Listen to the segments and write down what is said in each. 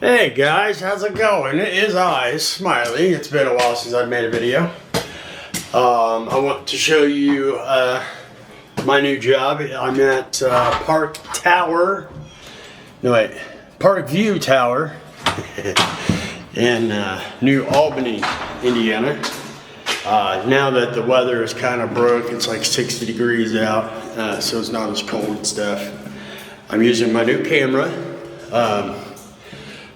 Hey guys, how's it going? It is I, Smiley. It's been a while since I've made a video. I want to show you my new job. I'm at Park View Tower in New Albany, Indiana. Now that the weather is kind of broke, it's like 60 degrees out, so it's not as cold and stuff. I'm using my new camera.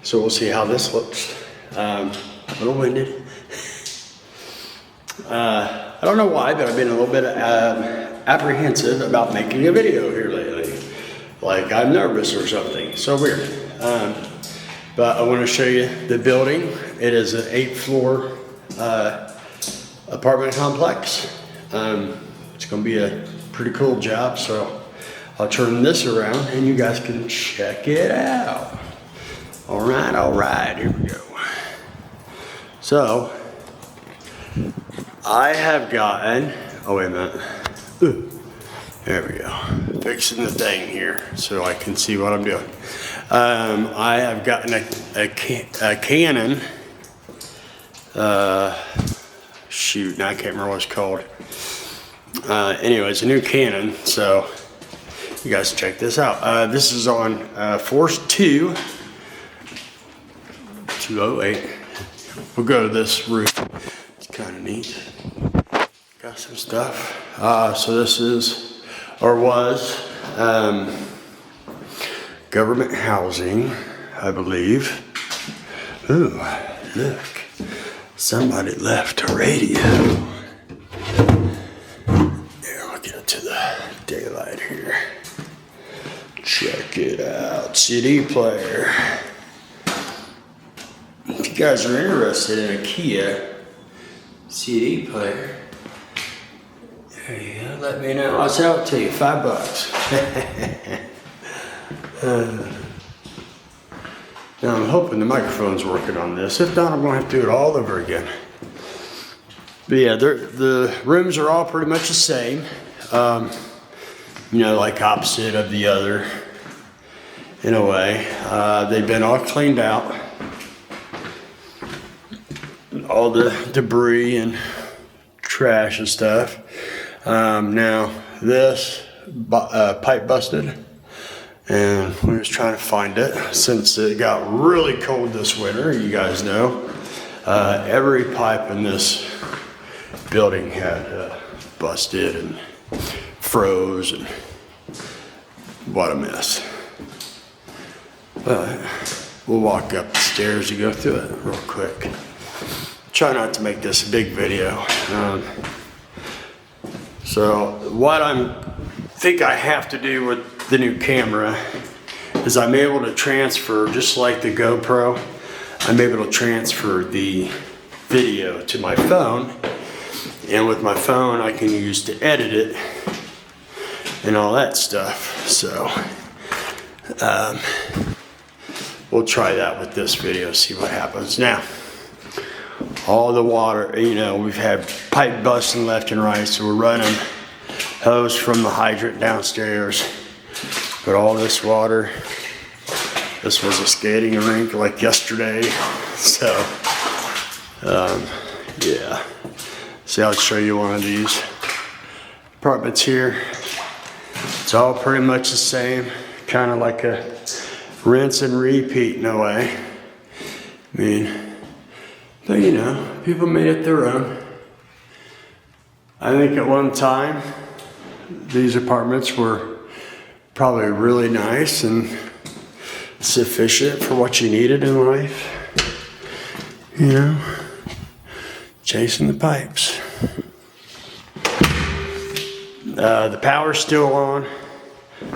So we'll see how this looks. A little winded. I don't know why, but I've been a little bit apprehensive about making a video here lately. Like I'm nervous or something. So weird. But I want to show you the building. It is an 8th floor apartment complex. It's going to be a pretty cool job. So I'll turn this around and you guys can check it out. All right, here we go. So, I have gotten, oh wait a minute, there we go, fixing the thing here so I can see what I'm doing. I have gotten a Canon, shoot, now I can't remember what it's called. Anyways, a new Canon, so you guys check this out. This is on Force 2. 208. We'll go to this room. It's kind of neat. Got some stuff. So this is, or was, government housing, I believe. Ooh, look. Somebody left a radio. There, I'll get it to the daylight here. Check it out. CD player. If you guys are interested in a Kia CD player, there you go, let me know. I'll sell it to you, $5. Now I'm hoping the microphone's working on this. If not, I'm going to have to do it all over again. But yeah, the rooms are all pretty much the same. You know, like opposite of the other in a way. They've been all cleaned out. All the debris and trash and stuff. Now this pipe busted and we're just trying to find it since it got really cold this winter. You guys know every pipe in this building had busted and froze, and what a mess. But we'll walk up the stairs and go through it real quick. Try not to make this a big video. So what I think I have to do with the new camera is I'm able to transfer, just like the GoPro, I'm able to transfer the video to my phone, and with my phone I can use to edit it and all that stuff. So we'll try that with this video, see what happens. Now, all the water, you know, we've had pipe busting left and right, so we're running hose from the hydrant downstairs. But all this water, this was a skating rink like yesterday. So, yeah. See, I'll show you one of these apartments here. It's all pretty much the same, kind of like a rinse and repeat in a way. I mean, but you know, people made it their own. I think at one time, these apartments were probably really nice and sufficient for what you needed in life. You know, chasing the pipes. The power's still on.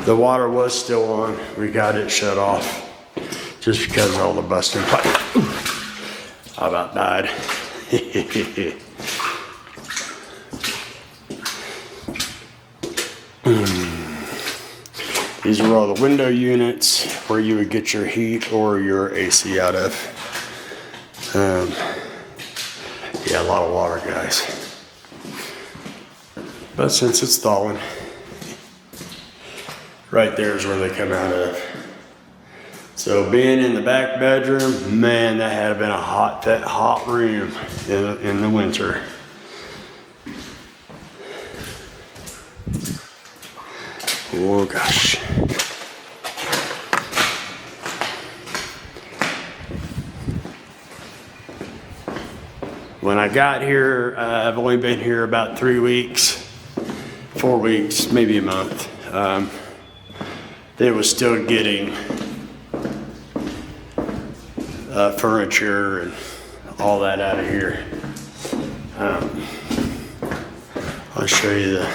The water was still on. We got it shut off just because of all the busting pipes. I about died. These are all the window units where you would get your heat or your AC out of. Yeah, a lot of water, guys. But since it's thawing, right there is where they come out of. So being in the back bedroom, man, that had been a hot room in the winter. Oh gosh. When I got here, I've only been here about 3 weeks, 4 weeks, maybe a month. They was still getting furniture and all that out of here. I'll show you the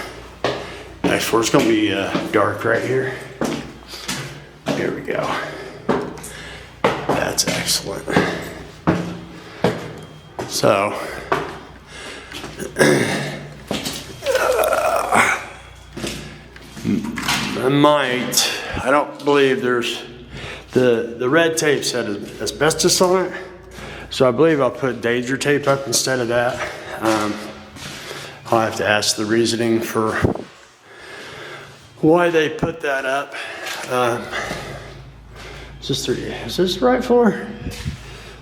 next floor. It's gonna be dark right here. Here we go. That's excellent. So, I don't believe there's, the red tape said asbestos on it, so I believe I'll put danger tape up instead of that. I'll have to ask the reasoning for why they put that up. Is this the right floor?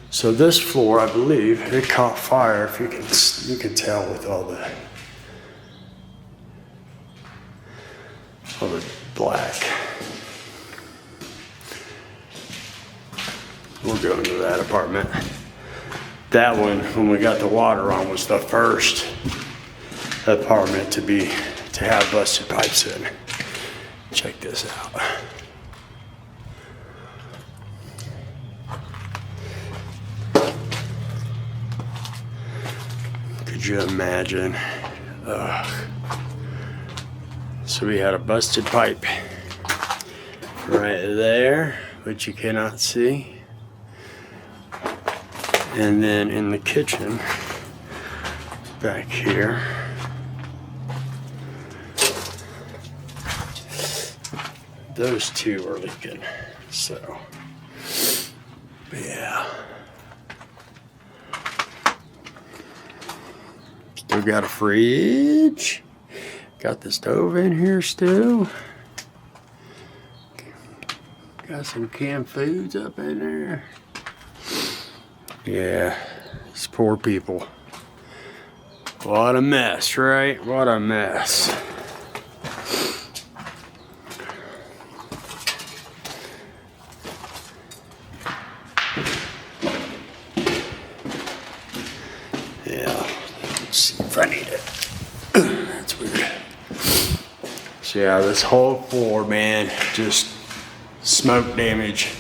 So this floor, I believe, it caught fire. If you can tell with all the black. We'll go into that apartment. That one, when we got the water on, was the first apartment to have busted pipes in. Check this out. Could you imagine? So we had a busted pipe right there, which you cannot see. And then in the kitchen, back here, those two are leaking. So, but yeah. Still got a fridge. Got the stove in here still. Got some canned foods up in there. Yeah, these poor people. What a mess, right? What a mess. Yeah, let's see if I need it. That's weird. So yeah, this whole floor, man, just smoke damage.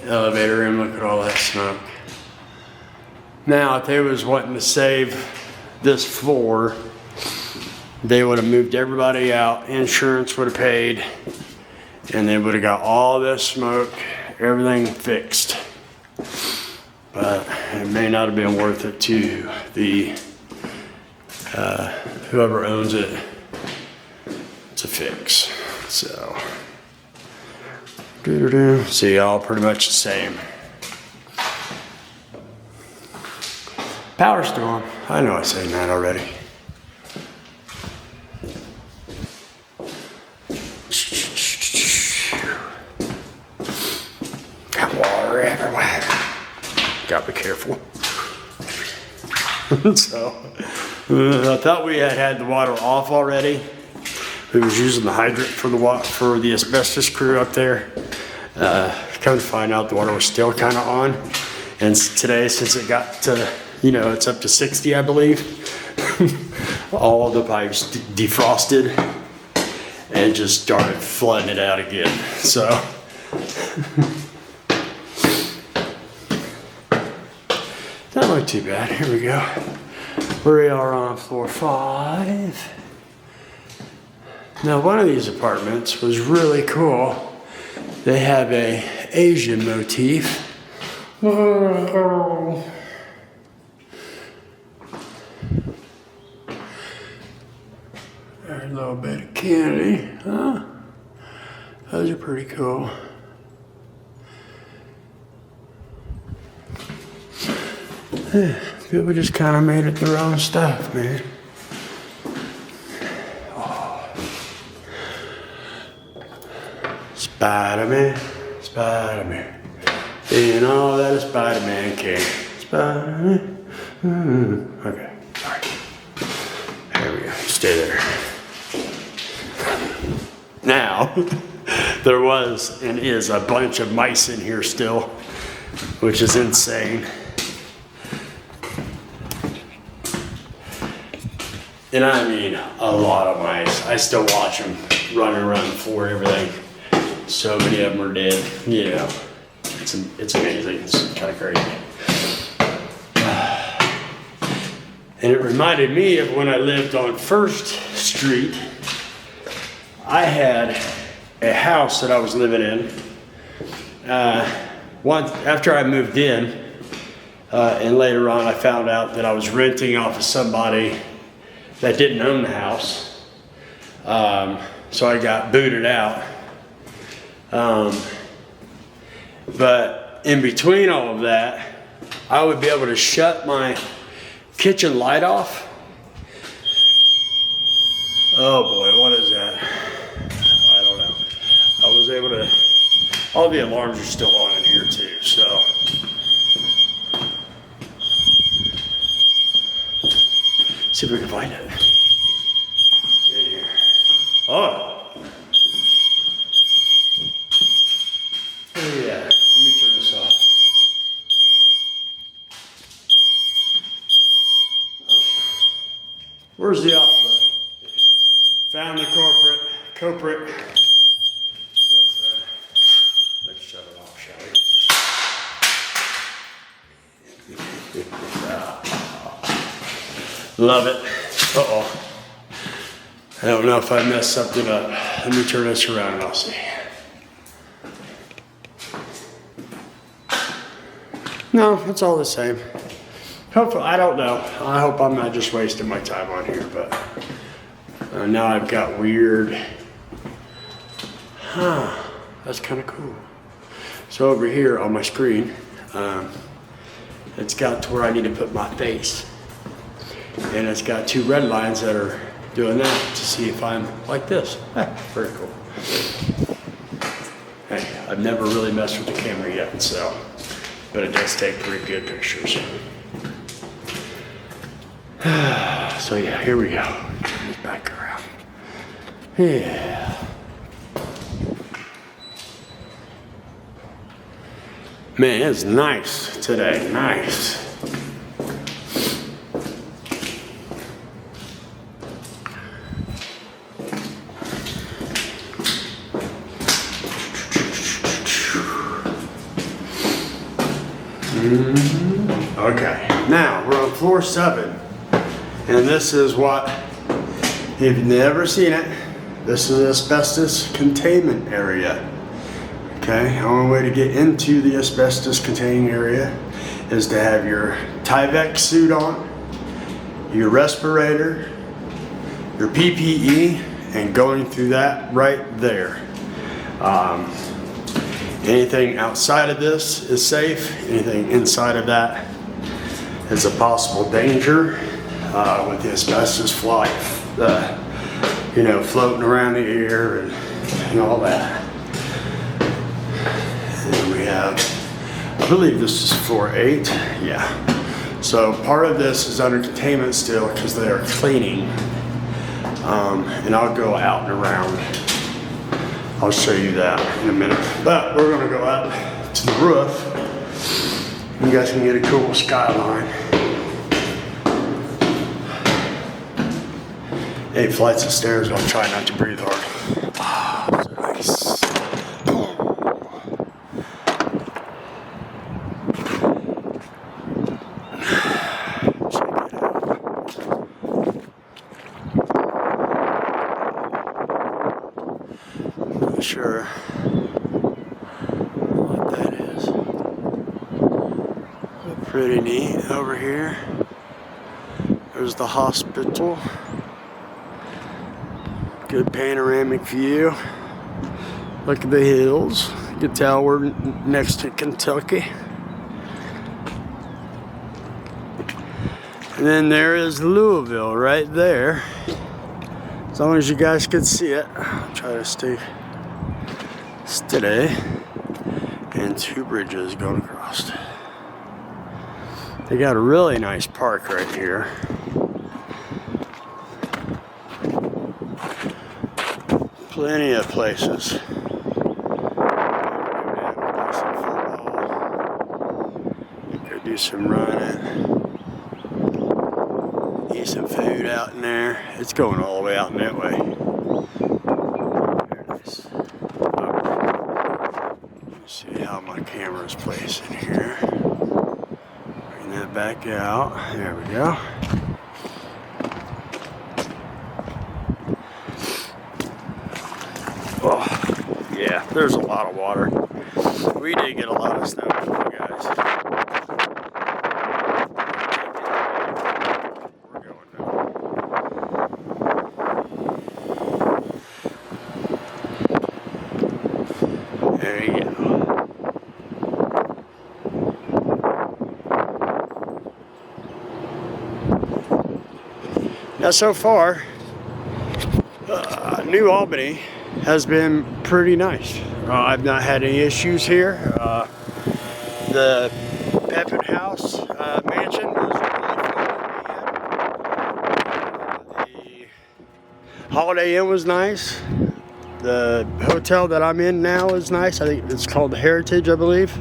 Elevator room, look at all that smoke. Now, if they was wanting to save this floor, they would have moved everybody out, insurance would have paid, and they would have got all this smoke, everything fixed. But it may not have been worth it to the whoever owns it to fix. So, see, all pretty much the same. Power storm. I know I said that already. Got water everywhere. Gotta be careful. So, I thought we had the water off already. We was using the hydrant for the asbestos crew up there. Come to find out, the water was still kind of on. And today, since it got to, it's up to 60, I believe, all the pipes defrosted and just started flooding it out again. So, not look too bad. Here we go. We are on floor 5. Now, one of these apartments was really cool. They have a Asian motif. A little bit of candy, huh? Those are pretty cool. People just kind of made it their own stuff, man. Oh. Spider-Man, Spider-Man. And all that a Spider-Man can. Spider-Man. Okay, alright. There we go, stay there. Now, there was and is a bunch of mice in here still, which is insane. And I mean, a lot of mice. I still watch them running around the floor and everything. So many of them are dead, you know. It's amazing, it's kind of crazy. And it reminded me of when I lived on First Street. I had a house that I was living in. Once after I moved in, and later on I found out that I was renting off of somebody that didn't own the house. So I got booted out. But in between all of that, I would be able to shut my kitchen light off. Oh boy, what is that? I don't know. I was able to, all the alarms are still on in here too, so. See if we can find it. In here. Oh. Oh yeah, let me turn this off. Where's the off button? Found the culprit. Let's shut it off, shall we? Love it. Uh-oh. I don't know if I messed something up. Let me turn this around and I'll see. No, it's all the same. Hopefully, I don't know. I hope I'm not just wasting my time on here, but now I've got weird. That's kind of cool. So over here on my screen, it's got to where I need to put my face. And it's got two red lines that are doing that to see if I'm like this. Very cool. Hey, I've never really messed with the camera yet, so, but it does take pretty good pictures. So yeah, here we go. Turn this back around. Yeah. Man, it's nice today. Nice. Okay, now we're on floor 7, and this is what, if you've never seen it, this is asbestos containment area. Okay, the only way to get into the asbestos containing area is to have your Tyvek suit on, your respirator, your PPE, and going through that right there. Anything outside of this is safe. Anything inside of that is a possible danger with the asbestos fly, floating around the air and all that. And we have, I believe this is floor 8. Yeah. So part of this is under containment still because they are cleaning. And I'll go out and around. I'll show you that in a minute. But we're gonna go out to the roof. You guys can get a cool skyline. 8 flights of stairs. I'll try not to breathe hard. Ah, so nice. Not sure what that is. But pretty neat over here. There's the hospital. Good panoramic view. Look at the hills. You can tell we're next to Kentucky. And then there is Louisville right there. As long as you guys can see it. I'll try to stay today, and 2 bridges going across. They got a really nice park right here. Plenty of places. Go do some running. Eat some food out in there. It's going all the way out in that way. Very nice. Let's see how my camera's placed in here. Bring that back out. There we go. Oh, yeah, there's a lot of water. We did get a lot of snow, guys. We're going now. There you go. Now, so far, New Albany has been pretty nice. I've not had any issues here. The Pepin House mansion was really fun. The Holiday Inn was nice. The hotel that I'm in now is nice. I think it's called the Heritage, I believe.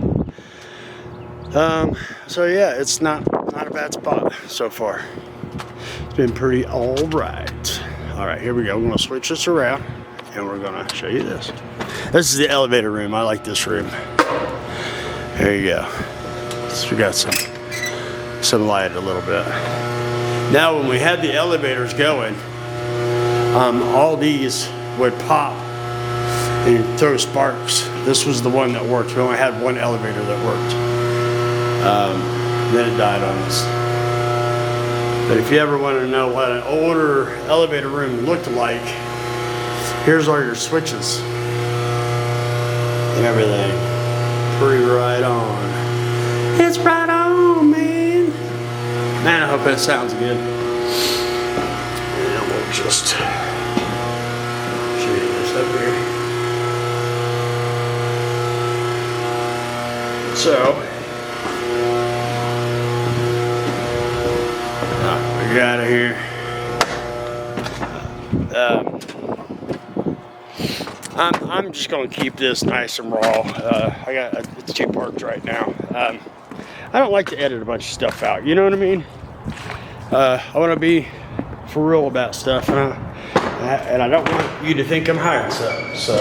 So yeah, it's not a bad spot so far. It's been pretty all right. All right, here we go. We're gonna switch this around, and we're gonna show you this. This is the elevator room. I like this room. There you go. So we got some light a little bit. Now, when we had the elevators going, all these would pop and throw sparks. This was the one that worked. We only had one elevator that worked. Then it died on us. But if you ever want to know what an older elevator room looked like, here's all your switches and everything. Pretty right on. It's right on, man. Man, I hope that sounds good. And we'll just show you this up here. So, we got out of here. I'm just gonna keep this nice and raw. It's 2 parts right now. I don't like to edit a bunch of stuff out. You know what I mean? I want to be for real about stuff, and I don't want you to think I'm hiding stuff. So,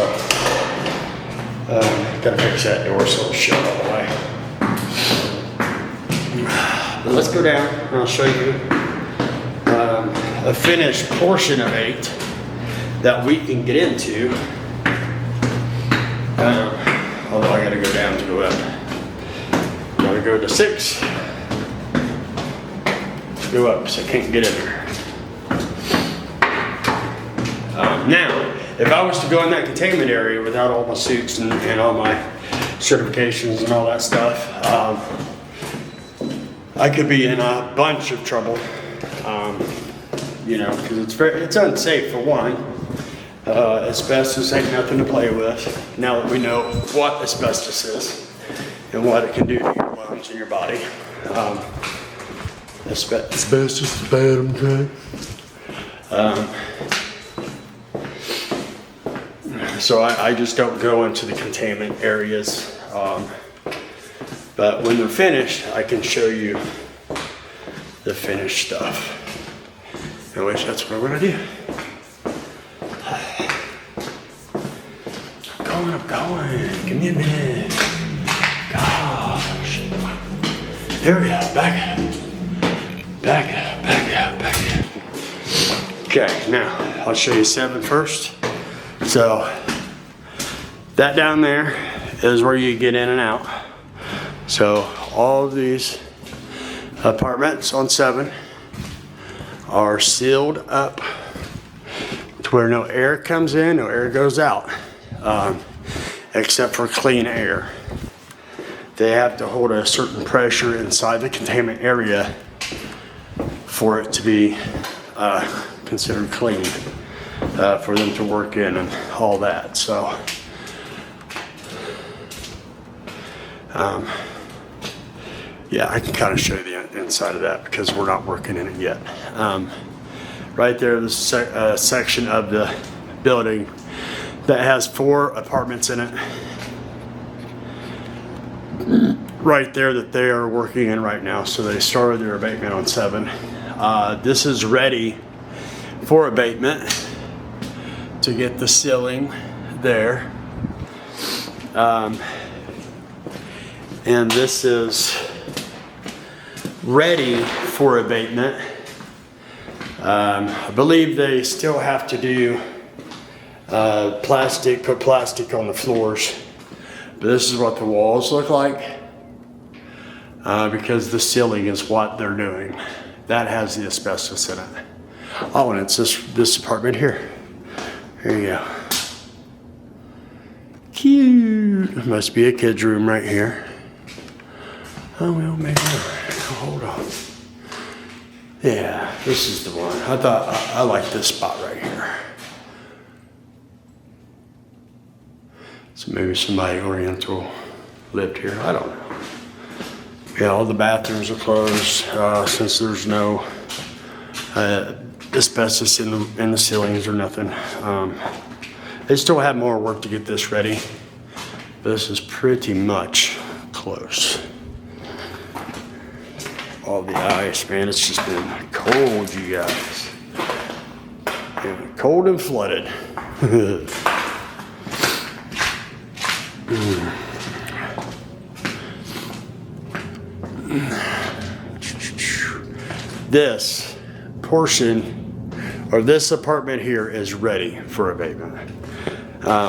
gotta fix that door so it'll shut all the way. But let's go down and I'll show you a finished portion of 8 that we can get into. Although I gotta go down to go up. Gotta go to 6. Go up, so I can't get in there. Now, if I was to go in that containment area without all my suits and all my certifications and all that stuff, I could be in a bunch of trouble. You know, because it's unsafe for one. Asbestos ain't nothing to play with. Now that we know what asbestos is and what it can do to your lungs and your body. Asbestos is bad, okay? So I just don't go into the containment areas. But when they're finished, I can show you the finished stuff. In which that's what we're gonna do. I'm going. Give me a minute. Gosh. There we go. Back up. Back up. Okay, now I'll show you 7 first. So that down there is where you get in and out. So all of these apartments on 7 are sealed up to where no air comes in, no air goes out. Except for clean air. They have to hold a certain pressure inside the containment area for it to be considered clean, for them to work in and all that. So Yeah, I can kind of show you the inside of that because we're not working in it yet. Right there, this is section of the building that has 4 apartments in it. Right there that they are working in right now. So they started their abatement on 7. This is ready for abatement to get the ceiling there. And this is ready for abatement. I believe they still have to do put plastic on the floors. But this is what the walls look like because the ceiling is what they're doing. That has the asbestos in it. Oh, and it's this apartment here. Here you go. Cute. Must be a kid's room right here. Oh, well, maybe. Hold on. Yeah, this is the one. I like this spot right here. So maybe somebody Oriental lived here. I don't know. Yeah, all the bathrooms are closed since there's no asbestos in the ceilings or nothing. They still have more work to get this ready. But this is pretty much close. All the ice, man, it's just been cold, you guys. Yeah, cold and flooded. This portion, or this apartment here, is ready for abatement,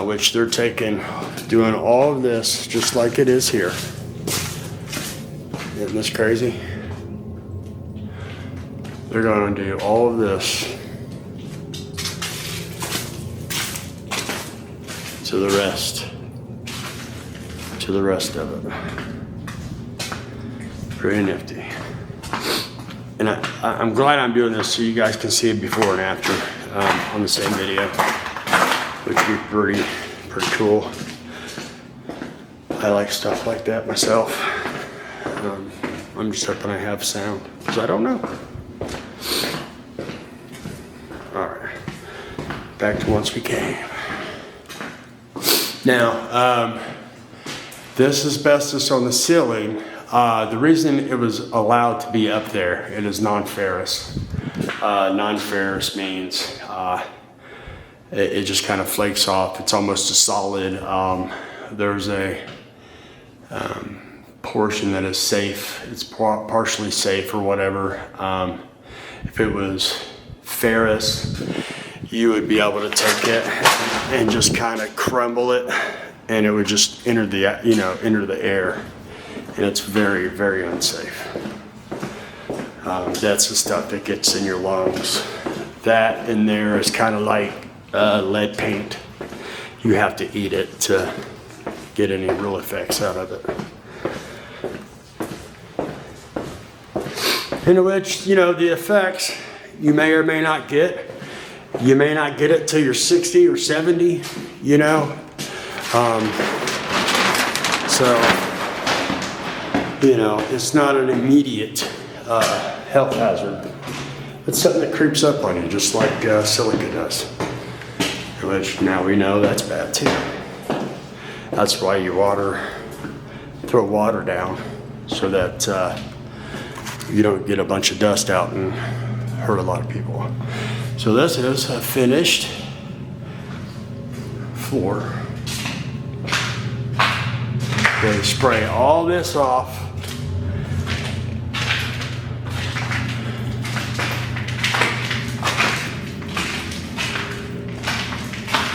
which they're doing all of this just like it is here. Isn't this crazy? They're going to do all of this to the rest of it. Pretty nifty. And I'm glad I'm doing this so you guys can see it before and after on the same video, which would be pretty cool. I like stuff like that myself. I'm just hoping I have sound, because I don't know. Alright, back to once we came. Now, this asbestos on the ceiling, the reason it was allowed to be up there, it is non-ferrous. Non-ferrous means it just kind of flakes off. It's almost a solid. There's a portion that is safe. It's partially safe or whatever. If it was ferrous, you would be able to take it and just kind of crumble it, and it would just enter the air, and it's very, very unsafe. That's the stuff that gets in your lungs. That in there is kind of like lead paint. You have to eat it to get any real effects out of it. In which, the effects you may or may not get. You may not get it till you're 60 or 70, So, it's not an immediate health hazard. It's something that creeps up on you, just like silica does. Which now we know that's bad too. That's why you throw water down, so that you don't get a bunch of dust out and hurt a lot of people. So this is a finished floor. They spray all this off.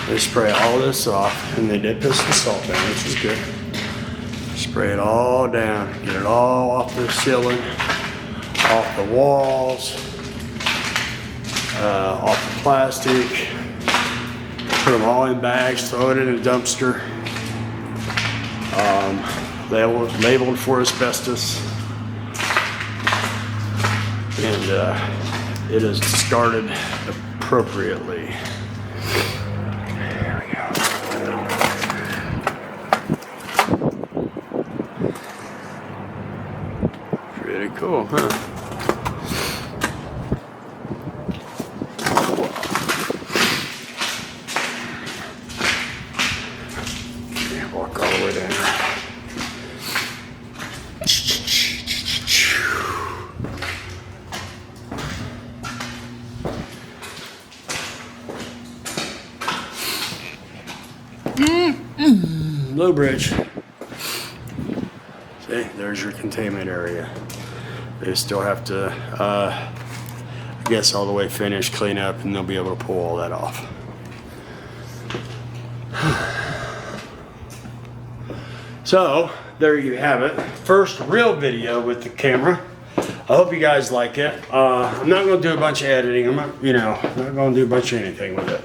They spray all this off, and they did put some salt down, which is good. Spray it all down, get it all off the ceiling, off the walls, off the plastic. Put them all in bags, throw it in a dumpster. Labeled for asbestos, and it is discarded appropriately. There we go. cool, huh? Yeah, walk all the way down. Low bridge. See, there's your containment area. They still have to, I guess, all the way finish, clean up, and they'll be able to pull all that off. So, there you have it. First real video with the camera. I hope you guys like it. I'm not going to do a bunch of editing. I'm not going to do a bunch of anything with it.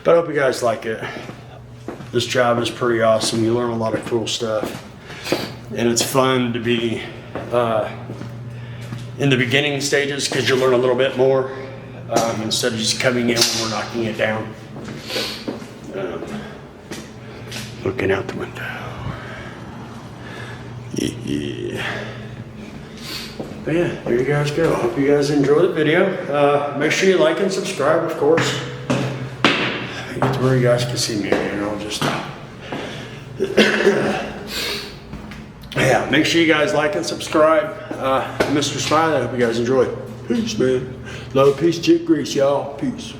But I hope you guys like it. This job is pretty awesome. You learn a lot of cool stuff. And it's fun to be in the beginning stages because you learn a little bit more instead of just coming in when we're knocking it down. Looking out the window. Yeah. But yeah, there you guys go. Hope you guys enjoy the video. Make sure you like and subscribe, of course. Get to where you guys can see me again. I'll just yeah, make sure you guys like and subscribe. Mr. Smiley, I hope you guys enjoy. Peace, man. Love, peace, chick grease, y'all. Peace.